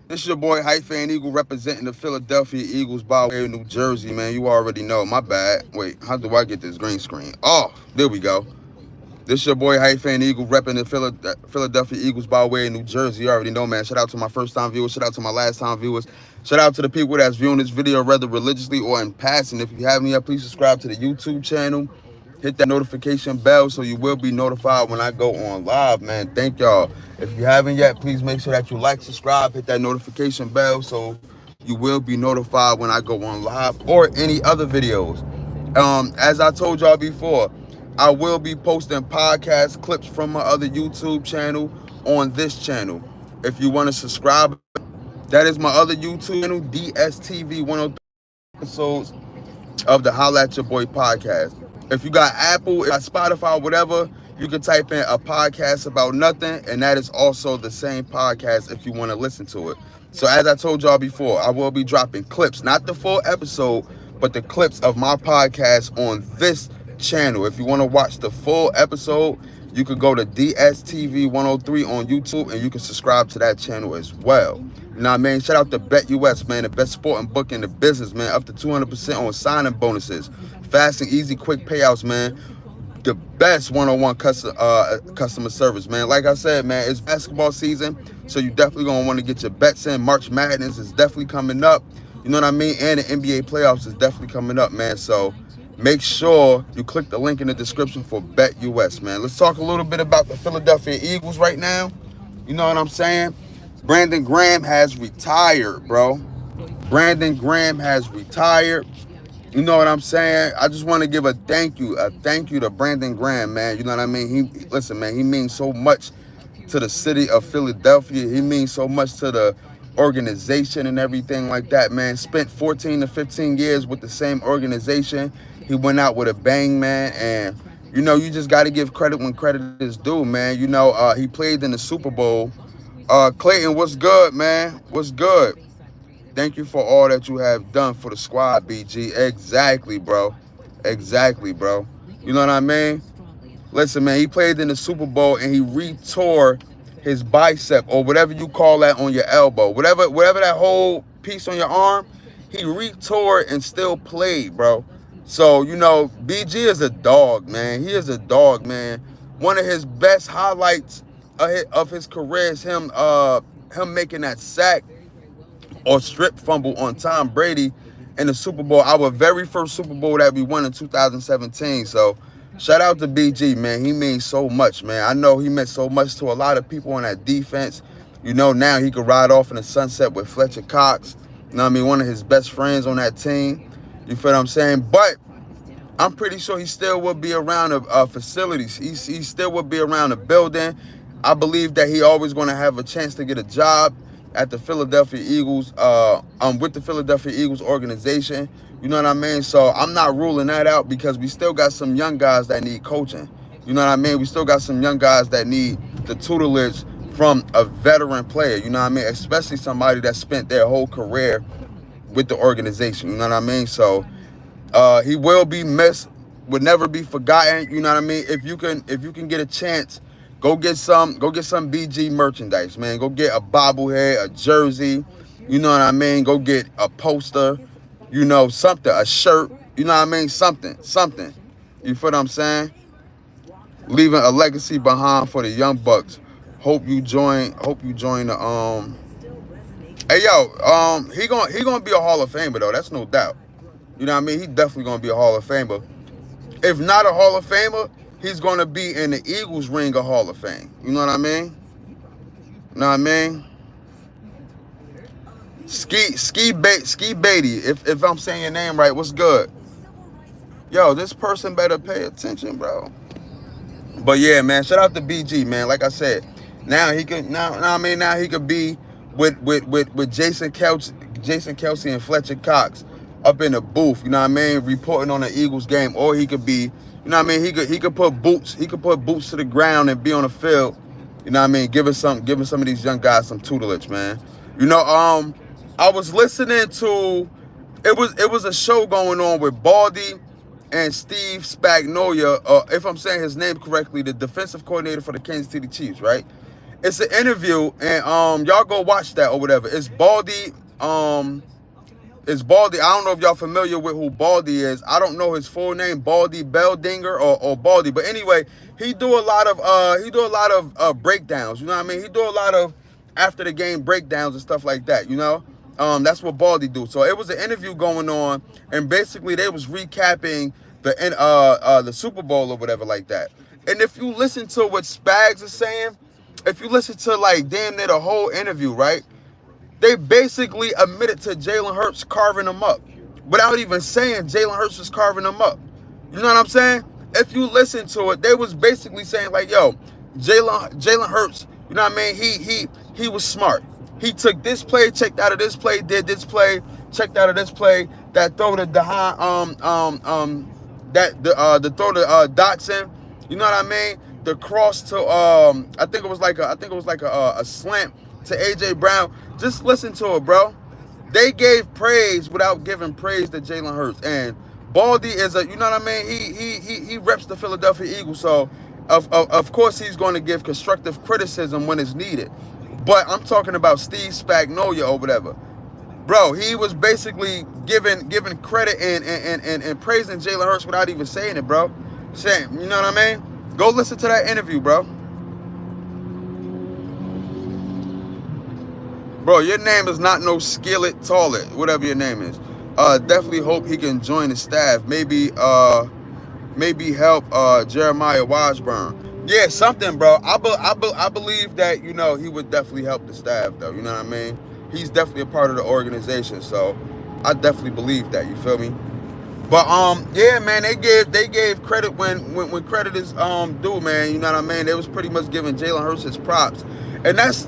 This your boy Hyphen Eagle representing the Philadelphia Eagles by way of New Jersey, man. You already know. My bad. Wait, how do I get this green screen? Oh, there we go. This your boy Hyphen Eagle repping the Philadelphia Eagles by way of New Jersey. You already know, man. Shout out to my first time viewers. Shout out to my last time viewers. Shout out to the people that's viewing this video, whether religiously or in passing. If you haven't yet, please subscribe to the YouTube channel. Hit that notification bell so you will be notified when I go on live, man. Thank y'all. If you haven't yet, please make sure that you like, subscribe, hit that notification bell so you will be notified when I go on live or any other videos. As I told y'all before, I will be posting podcast clips from my other YouTube channel on this channel. If you want to subscribe, that is my other YouTube channel, DSTV 103 episodes of the Holla at Your Boy podcast. If you got Apple, if you got Spotify, whatever, you can type in a podcast about nothing, and that is also the same podcast if you want to listen to it. So as I told y'all before, I will be dropping clips, not the full episode, but the clips of my podcast on this channel. If you want to watch the full episode, you could go to DSTV 103 on YouTube, and you can subscribe to that channel as well. You know what I mean? Shout out to BetUS, man, the best sporting book in the business, man. Up to 200% on signing bonuses. Fast and easy, quick payouts, man. The best one-on-one customer service, man. Like I said, man, it's basketball season, so you definitely going to want to get your bets in. March Madness is definitely coming up. You know what I mean? And the NBA playoffs is definitely coming up, man. So make sure you click the link in the description for BetUS, man. Let's talk a little bit about the Philadelphia Eagles right now. You know what I'm saying? Brandon Graham has retired, bro. Brandon Graham has retired. You know what I'm saying? I just want to give a thank you to Brandon Graham, man. You know what I mean? Listen, man, he means so much to the city of Philadelphia. He means so much to the organization and everything like that, man. Spent 14 to 15 years with the same organization. He went out with a bang, man, and you know, you just got to give credit when credit is due, man. You know, he played in the Super Bowl. Clayton, what's good, man? What's good? Thank you for all that you have done for the squad, BG. Exactly, bro. Exactly, bro. You know what I mean? Listen, man, he played in the Super Bowl and he retore his bicep or whatever you call that on your elbow. Whatever that whole piece on your arm, he retore and still played, bro. So, you know, BG is a dog, man. He is a dog, man. One of his best highlights of his career is him making that sack or strip fumble on Tom Brady in the Super Bowl, our very first Super Bowl that we won in 2017. So shout out to BG, man. He means so much, man. I know he meant so much to a lot of people on that defense. You know, now he could ride off in the sunset with Fletcher Cox. You know what I mean? One of his best friends on that team. You feel what I'm saying? But I'm pretty sure he still will be around the facilities. He still will be around the building. I believe that he always going to have a chance to get a job at the Philadelphia Eagles, with the Philadelphia Eagles organization. You know what I mean? So I'm not ruling that out because we still got some young guys that need coaching. You know what I mean? We still got some young guys that need the tutelage from a veteran player. You know what I mean? Especially somebody that spent their whole career with the organization. You know what I mean? So he will be missed, would never be forgotten. You know what I mean? If you can get a chance, go get some BG merchandise, man. Go get a bobblehead, a jersey, you know what I mean? Go get a poster, you know, something, a shirt, you know what I mean? Something. You feel what I'm saying? Leaving a legacy behind for the young bucks. Hope you join the Hey yo, he gonna be a Hall of Famer though, that's no doubt. You know what I mean? He definitely gonna be a Hall of Famer. If not a Hall of Famer, he's going to be in the Eagles ring of Hall of Fame. You know what I mean? You know what I mean? Ski Beatty, if I'm saying your name right, what's good? Yo, this person better pay attention, bro. But yeah, man, shout out to BG, man. Like I said, now he could be with Jason Kelsey and Fletcher Cox up in the booth, you know what I mean, reporting on the Eagles game, or he could be, you know what I mean, he could put boots to the ground and be on the field, you know what I mean, giving some of these young guys some tutelage, man. You know, I was listening to, it was a show going on with Baldy and Steve Spagnuolo, if I'm saying his name correctly, the defensive coordinator for the Kansas City Chiefs, right? It's an interview, and y'all go watch that or whatever. It's Baldy. It's Baldy. I don't know if y'all familiar with who Baldy is. I don't know his full name, Baldy Beldinger or Baldy. But anyway, he do a lot of breakdowns. You know what I mean? He do a lot of after the game breakdowns and stuff like that. You know, that's what Baldy do. So it was an interview going on, and basically they was recapping the Super Bowl or whatever like that. And if you listen to what Spags is saying, if you listen to like damn near the whole interview, right? They basically admitted to Jalen Hurts carving them up without even saying Jalen Hurts was carving them up. You know what I'm saying? If you listen to it, they was basically saying like, yo, Jalen Hurts, you know what I mean? He was smart. He took this play, checked out of this play, did this play, checked out of this play, that throw to the throw to Dotson. You know what I mean? The cross to I think it was like a slant to AJ Brown. Just listen to it, bro. They gave praise without giving praise to Jalen Hurts. And Baldy is you know what I mean? He reps the Philadelphia Eagles, so of course he's going to give constructive criticism when it's needed. But I'm talking about Steve Spagnuolo or whatever. Bro, he was basically giving credit and praising Jalen Hurts without even saying it, bro. Saying, you know what I mean? Go listen to that interview, bro. Bro, your name is not no Skillet Toilet, whatever your name is. Definitely hope he can join the staff. Maybe help Jeremiah Washburn. Yeah, something, bro. I believe that, you know, he would definitely help the staff, though. You know what I mean? He's definitely a part of the organization, so I definitely believe that. You feel me? But yeah, man, they gave credit when credit is due, man. You know what I mean? They was pretty much giving Jalen Hurts his props, and that's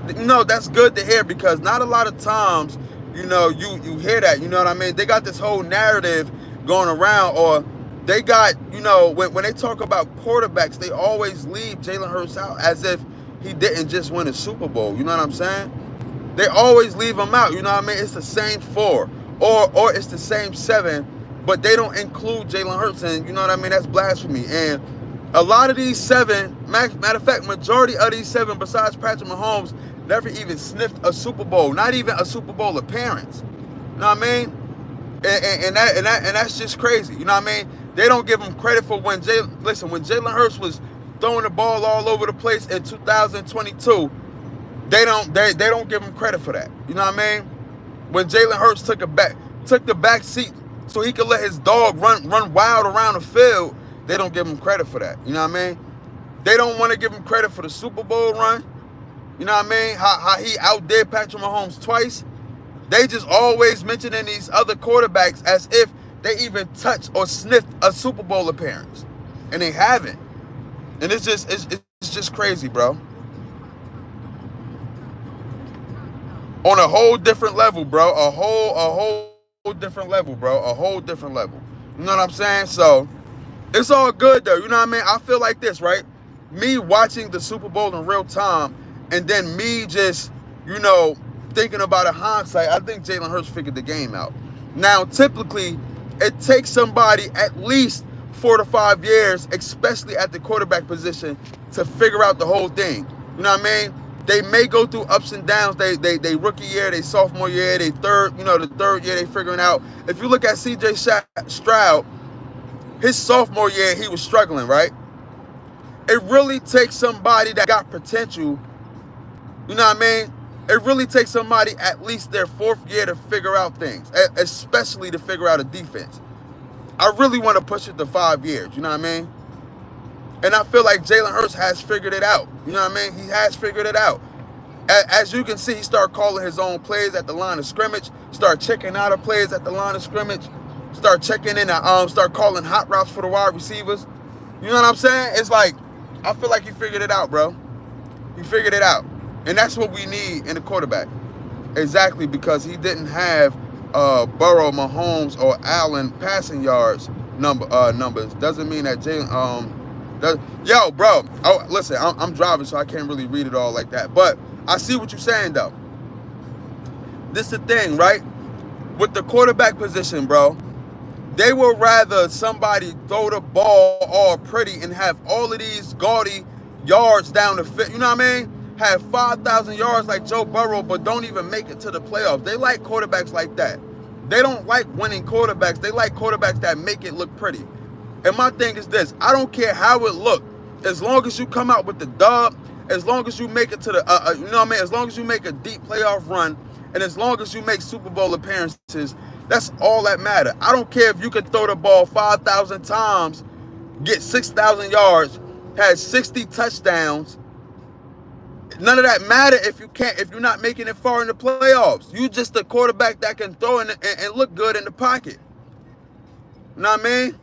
good to hear, because not a lot of times, you know, you hear that. You know what I mean? They got this whole narrative going around, or they got, you know, when they talk about quarterbacks, they always leave Jalen Hurts out as if he didn't just win a Super Bowl. You know what I'm saying? They always leave him out. You know what I mean? It's the same 4 or it's the same 7. But they don't include Jalen Hurts, and you know what I mean? That's blasphemy. And a lot of these 7, matter of fact, majority of these 7, besides Patrick Mahomes, never even sniffed a Super Bowl, not even a Super Bowl appearance. You know what I mean? And that's just crazy. You know what I mean? They don't give him credit for when Jalen Hurts was throwing the ball all over the place in 2022. They don't give him credit for that. You know what I mean? When Jalen Hurts took the back seat so he could let his dog run wild around the field, they don't give him credit for that. You know what I mean? They don't want to give him credit for the Super Bowl run. You know what I mean? How he outdid Patrick Mahomes twice. They just always mentioning these other quarterbacks as if they even touched or sniffed a Super Bowl appearance, and they haven't. And it's just crazy, bro. On a whole different level, bro. A whole different level, bro. A whole different level. You know what I'm saying? So it's all good, though. You know what I mean? I feel like this, right? Me watching the Super Bowl in real time, and then me just, you know, thinking about it hindsight, I think Jalen Hurts figured the game out. Now, typically, it takes somebody at least 4 to 5 years, especially at the quarterback position, to figure out the whole thing. You know what I mean? They may go through ups and downs. They rookie year, they sophomore year, the third year they figuring out. If you look at C.J. Stroud, his sophomore year he was struggling, right? It really takes somebody that got potential. You know what I mean? It really takes somebody at least their 4th year to figure out things, especially to figure out a defense. I really want to push it to 5 years. You know what I mean? And I feel like Jalen Hurts has figured it out. You know what I mean? He has figured it out. As you can see, he started calling his own plays at the line of scrimmage, start checking out of plays at the line of scrimmage, start checking in, start calling hot routes for the wide receivers. You know what I'm saying? It's like, I feel like he figured it out, bro. He figured it out. And that's what we need in a quarterback. Exactly, because he didn't have Burrow, Mahomes, or Allen passing yards numbers. Doesn't mean that Jalen... Yo, bro, listen, I'm driving, so I can't really read it all like that. But I see what you're saying, though. This is the thing, right? With the quarterback position, bro, they would rather somebody throw the ball all pretty and have all of these gaudy yards down the field. You know what I mean? have 5,000 yards like Joe Burrow, but don't even make it to the playoffs. They like quarterbacks like that. They don't like winning quarterbacks. They like quarterbacks that make it look pretty. And my thing is this: I don't care how it look, as long as you come out with the dub, as long as you make it to the, you know what I mean? As long as you make a deep playoff run, and as long as you make Super Bowl appearances, that's all that matter. I don't care if you could throw the ball 5,000 times, get 6,000 yards, had 60 touchdowns. None of that matter if you're not making it far in the playoffs. You just a quarterback that can throw and look good in the pocket. You know what I mean?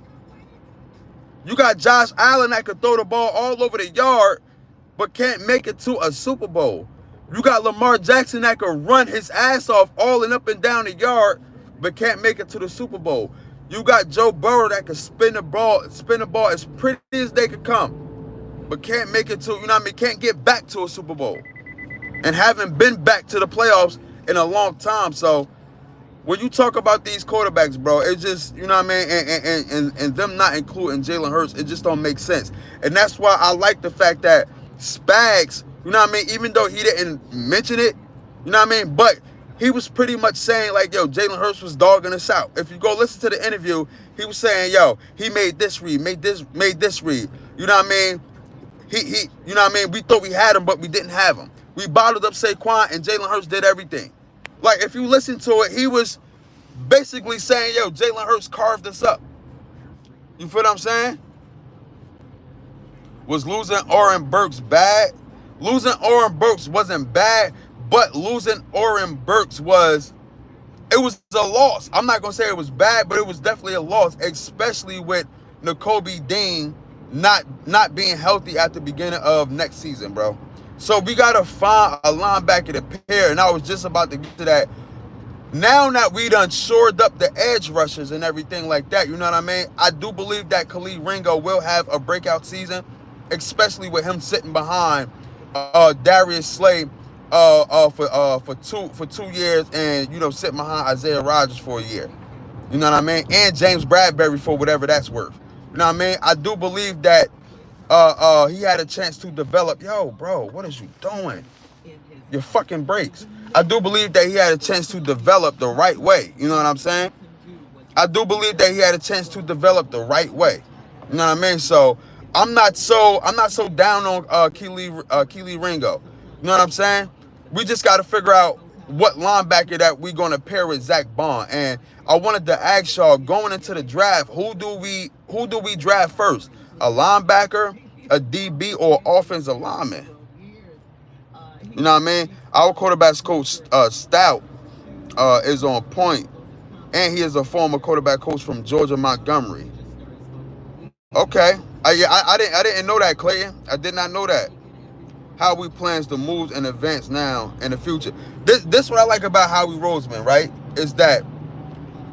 You got Josh Allen that can throw the ball all over the yard, but can't make it to a Super Bowl. You got Lamar Jackson that can run his ass off all and up and down the yard, but can't make it to the Super Bowl. You got Joe Burrow that can spin the ball as pretty as they could come, but can't make it to, you know what I mean, can't get back to a Super Bowl. And haven't been back to the playoffs in a long time. So when you talk about these quarterbacks, bro, it's just, you know what I mean, and them not including Jalen Hurts, it just don't make sense. And that's why I like the fact that Spags, you know what I mean, even though he didn't mention it, you know what I mean, but he was pretty much saying like, yo, Jalen Hurts was dogging us out. If you go listen to the interview, he was saying, yo, he made this read, made this read. You know what I mean? He, you know what I mean? We thought we had him, but we didn't have him. We bottled up Saquon, and Jalen Hurts did everything. Like, if you listen to it, he was basically saying, yo, Jalen Hurts carved us up. You feel what I'm saying? Was losing Oren Burks bad? Losing Oren Burks wasn't bad, but losing Oren Burks was a loss. I'm not going to say it was bad, but it was definitely a loss, especially with Nakobe Dean not being healthy at the beginning of next season, bro. So we got to find a linebacker to pair, and I was just about to get to that. Now that we done shored up the edge rushers and everything like that, you know what I mean? I do believe that Khalid Ringo will have a breakout season, especially with him sitting behind Darius Slay for 2 years, and, you know, sitting behind Isaiah Rodgers for a year. You know what I mean? And James Bradbury for whatever that's worth. You know what I mean? I do believe that he had a chance to develop. Yo, bro, what is you doing? Your fucking brakes. I do believe that he had a chance to develop the right way. You know what I'm saying? I do believe that he had a chance to develop the right way. You know what I mean? So I'm not so down on Keely Ringo. You know what I'm saying? We just got to figure out what linebacker that we're going to pair with Zach Bond. And I wanted to ask y'all, going into the draft, who do we draft first? A linebacker, a DB, or offensive lineman? You know what I mean? Our quarterback's coach, Stout, is on point. And he is a former quarterback coach from Georgia Montgomery. Okay. I didn't know that, Clayton. I did not know that. How we plans to move and advance now in the future. This what I like about Howie Roseman, right? Is that,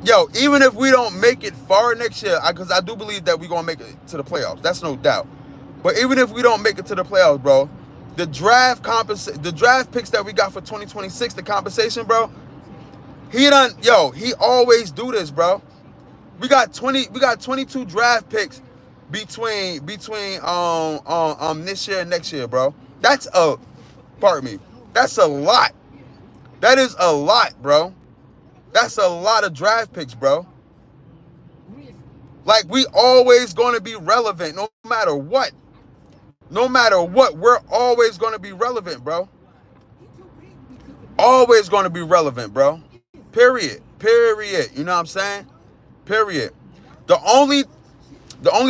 yo, even if we don't make it far next year, because I do believe that we're going to make it to the playoffs. That's no doubt. But even if we don't make it to the playoffs, bro, the draft picks that we got for 2026, the compensation, bro, he always do this, bro. We got 22 draft picks between this year and next year, bro. That's a lot. That is a lot, bro. That's a lot of draft picks, bro. Like, we always going to be relevant no matter what. No matter what, we're always going to be relevant, bro. Always going to be relevant, bro. Period. You know what I'm saying? Period. The only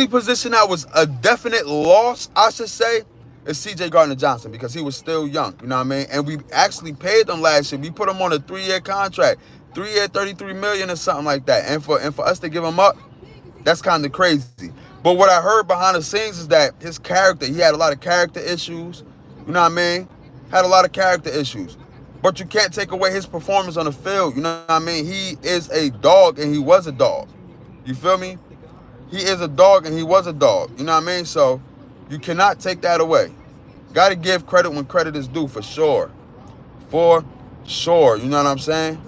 position that was a definite loss, I should say, is C.J. Gardner-Johnson, because he was still young, you know what I mean? And we actually paid him last year. We put him on a 3-year contract, 3-year, $33 million or something like that. And for us to give him up, that's kind of crazy. But what I heard behind the scenes is that his character, he had a lot of character issues, you know what I mean? Had a lot of character issues. But you can't take away his performance on the field, you know what I mean? He is a dog, and he was a dog. You feel me? He is a dog, and he was a dog, you know what I mean? So you cannot take that away. Got to give credit when credit is due, for sure. For sure, you know what I'm saying?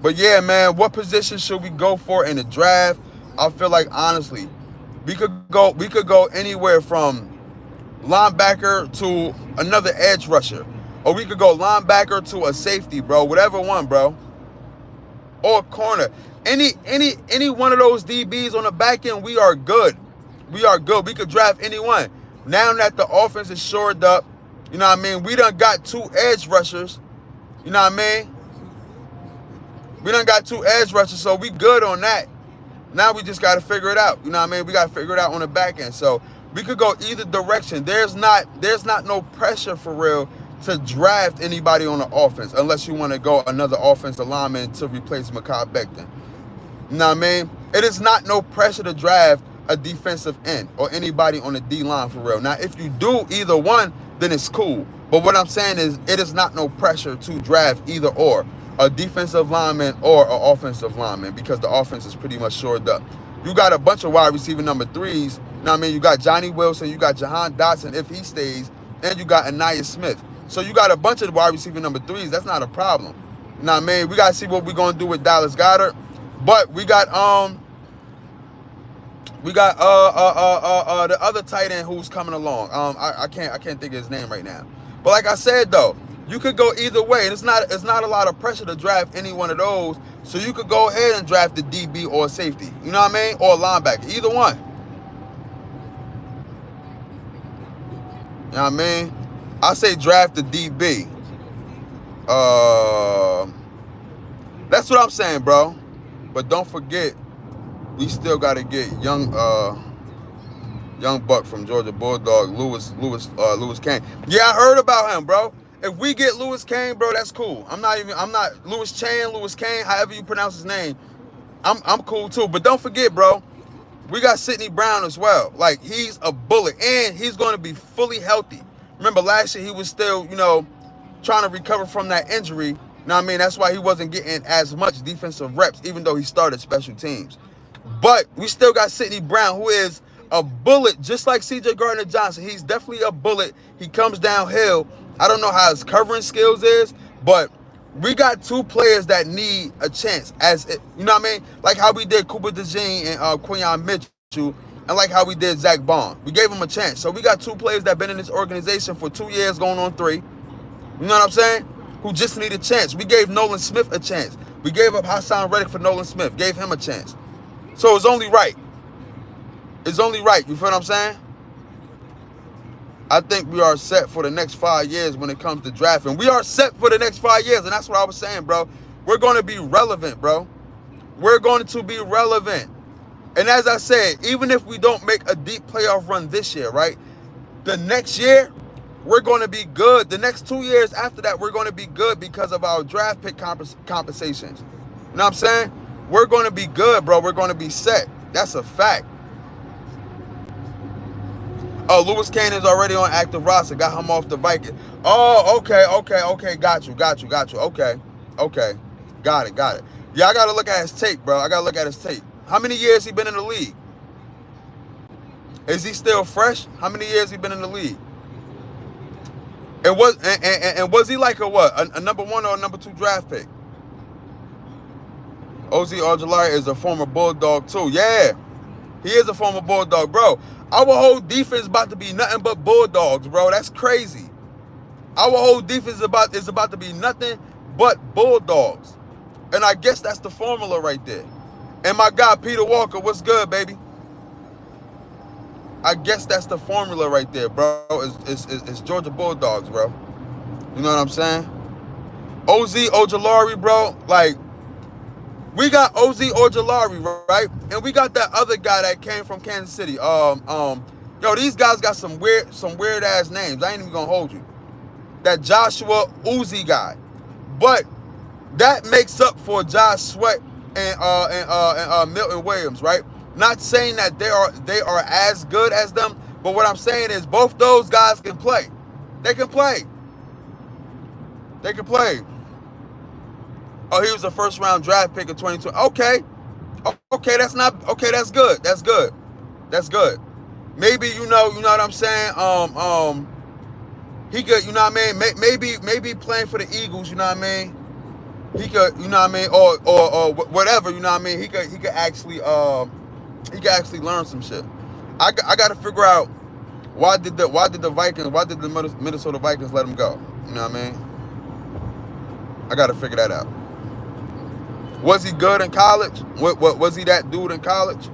But yeah, man, what position should we go for in the draft? I feel like, honestly, we could go anywhere from linebacker to another edge rusher. Or we could go linebacker to a safety, bro. Whatever one, bro. Or corner. Any one of those DBs on the back end, we are good. We are good. We could draft anyone. Now that the offense is shored up, you know what I mean? We done got 2 edge rushers. You know what I mean? We done got 2 edge rushers, so we good on that. Now we just got to figure it out. You know what I mean? We got to figure it out on the back end. So we could go either direction. There's not no pressure for real to draft anybody on the offense unless you want to go another offensive lineman to replace Mekhi Becton. You know what I mean? It is not no pressure to draft a defensive end or anybody on the D-line for real. Now, if you do either one, then it's cool. But what I'm saying is it is not no pressure to draft either or, a defensive lineman or an offensive lineman, because the offense is pretty much shored up. You got a bunch of wide receiver number 3s. You know what I mean? You got Johnny Wilson, you got Jahan Dotson if he stays, and you got Anaya Smith. So you got a bunch of wide receiver number 3s. That's not a problem. You know what I mean? We got to see what we're going to do with Dallas Goedert. But we got the other tight end who's coming along. I can't think of his name right now. But like I said though, you could go either way, and it's not a lot of pressure to draft any one of those. So you could go ahead and draft the DB or safety. You know what I mean? Or linebacker, either one. You know what I mean? I say draft the DB. That's what I'm saying, bro. But don't forget, we still got to get young buck from Georgia Bulldog, Lewis Kane. Yeah, I heard about him, bro. If we get Lewis Kane, bro, that's cool. I'm not Lewis Kane, however you pronounce his name. I'm cool too. But don't forget, bro, we got Sidney Brown as well. Like, he's a bullet, and he's going to be fully healthy. Remember last year he was still, trying to recover from that injury. You know what I mean? That's why he wasn't getting as much defensive reps, even though he started special teams. But we still got Sidney Brown, who is a bullet, just like C.J. Gardner-Johnson. He's definitely a bullet. He comes downhill. I don't know how his covering skills is, but we got 2 players that need a chance. You know what I mean? Like how we did Cooper DeJean and Quinyon Mitchell, and like how we did Zach Bond. We gave him a chance. So we got 2 players that have been in this organization for 2 years, going on 3. You know what I'm saying? Who just need a chance. We gave Nolan Smith a chance. We gave up Hassan Reddick for Nolan Smith. Gave him a chance. So it's only right. It's only right. You feel what I'm saying? I think we are set for the next 5 years when it comes to drafting. We are set for the next 5 years, and that's what I was saying, bro. We're going to be relevant, bro. We're going to be relevant. And as I said, even if we don't make a deep playoff run this year, right? The next year, we're going to be good. The next 2 years after that, we're going to be good because of our draft pick compensations. You know what I'm saying? We're going to be good, bro. We're going to be set. That's a fact. Oh, Lewis Kane is already on active roster. Got him off the Vikings. Oh, okay. Got you. Okay. Got it. Yeah, I got to look at his tape, bro. How many years he been in the league? Is he still fresh? How many years he been in the league? And was he like a number 1 or a number 2 draft pick? Ozzy Ojulari is a former Bulldog too. Yeah, he is a former Bulldog, bro. Our whole defense about to be nothing but Bulldogs, bro. That's crazy. Our whole defense is about to be nothing but Bulldogs. And I guess that's the formula right there. And my guy, Peter Walker, what's good, baby? I guess that's the formula right there, bro. It's Georgia Bulldogs, bro. You know what I'm saying? Ozzy Ojulari, bro. Like, we got Ozzy Ojulari, right? And we got that other guy that came from Kansas City. Yo, these guys got some weird ass names. I ain't even gonna hold you. That Joshua Uzi guy. But that makes up for Josh Sweat and Milton Williams, right? Not saying that they are as good as them, but what I'm saying is both those guys can play. They can play. Oh, he was a first-round draft pick of 2020. Okay, that's good. Maybe you know what I'm saying? He could, you know what I mean? Maybe playing for the Eagles, you know what I mean? He could, you know what I mean, or whatever, you know what I mean? He could actually learn some shit. I got to figure out why did the Minnesota Vikings let him go? You know You know what I mean? I got to figure that out. Was he good in college? What was he that dude in college?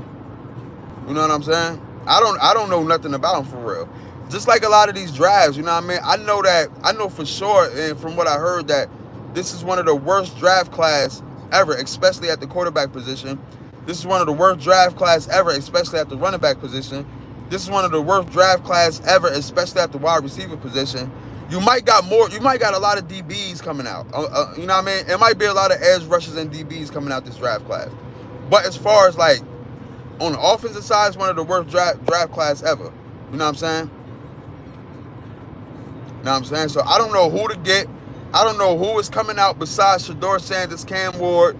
You know what I'm saying? I don't know nothing about him for real. Just like a lot of these drafts, you know what I mean? I know for sure, and from what I heard, that this is one of the worst draft class ever, especially at the quarterback position. This is one of the worst draft class ever, especially at the running back position. This is one of the worst draft class ever, especially at the wide receiver position. You might got a lot of DBs coming out. You know what I mean? It might be a lot of edge rushers and DBs coming out this draft class. But as far as like on the offensive side, it's one of the worst draft class ever. You know what I'm saying? You know what I'm saying? So I don't know who to get. I don't know who is coming out besides Shedeur Sanders, Cam Ward.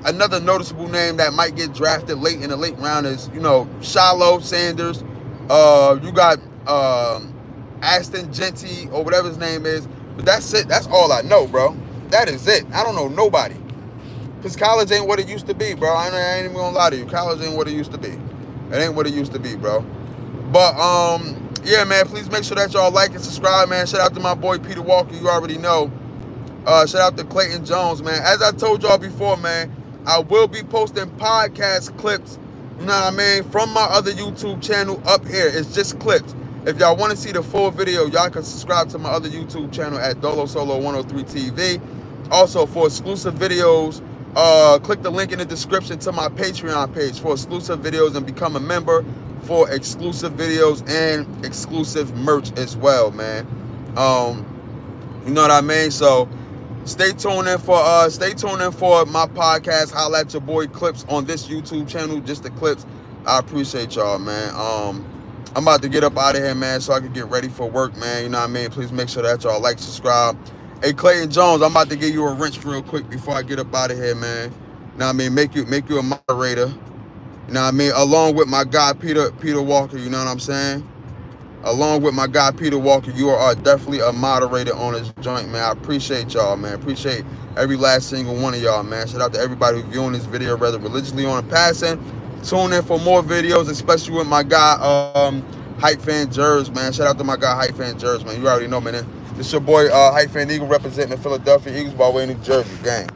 Another noticeable name that might get drafted late in the late round is, you know, Shiloh Sanders. You got Aston Genty or whatever his name is. But that's it. That's all I know, bro. That is it. I don't know nobody. Because college ain't what it used to be, bro. I ain't even gonna lie to you. College ain't what it used to be. It ain't what it used to be, bro. But, yeah, man, please make sure that y'all like and subscribe, man. Shout out to my boy Peter Walker. You already know. Shout out to Clayton Jones, man. As I told y'all before, man, I will be posting podcast clips, you know what I mean, from my other YouTube channel up here. It's just clips. If y'all want to see the full video, y'all can subscribe to my other YouTube channel at Dolo Solo 103 TV. Also, for exclusive videos, click the link in the description to my Patreon page for exclusive videos and become a member for exclusive videos and exclusive merch as well, man. You know what I mean? So stay tuned in for my podcast, Holla at Your Boy Clips, on this YouTube channel, just the clips. I appreciate y'all, man. I'm about to get up out of here, man, so I can get ready for work, man. You know what I mean? Please make sure that y'all like, subscribe. Hey, Clayton Jones, I'm about to give you a wrench real quick before I get up out of here, man. You know what I mean? Make you a moderator. You know what I mean? Along with my guy, Peter Walker, you know what I'm saying? Along with my guy, Peter Walker, you are definitely a moderator on this joint, man. I appreciate y'all, man. Appreciate every last single one of y'all, man. Shout out to everybody who's viewing this video, whether religiously or in passing. Tune in for more videos, especially with my guy, Hype Fan Jers, man. Shout out to my guy, Hype Fan Jers, man. You already know, man. This your boy, Hype Fan Eagle, representing the Philadelphia Eagles by way of New Jersey. Gang.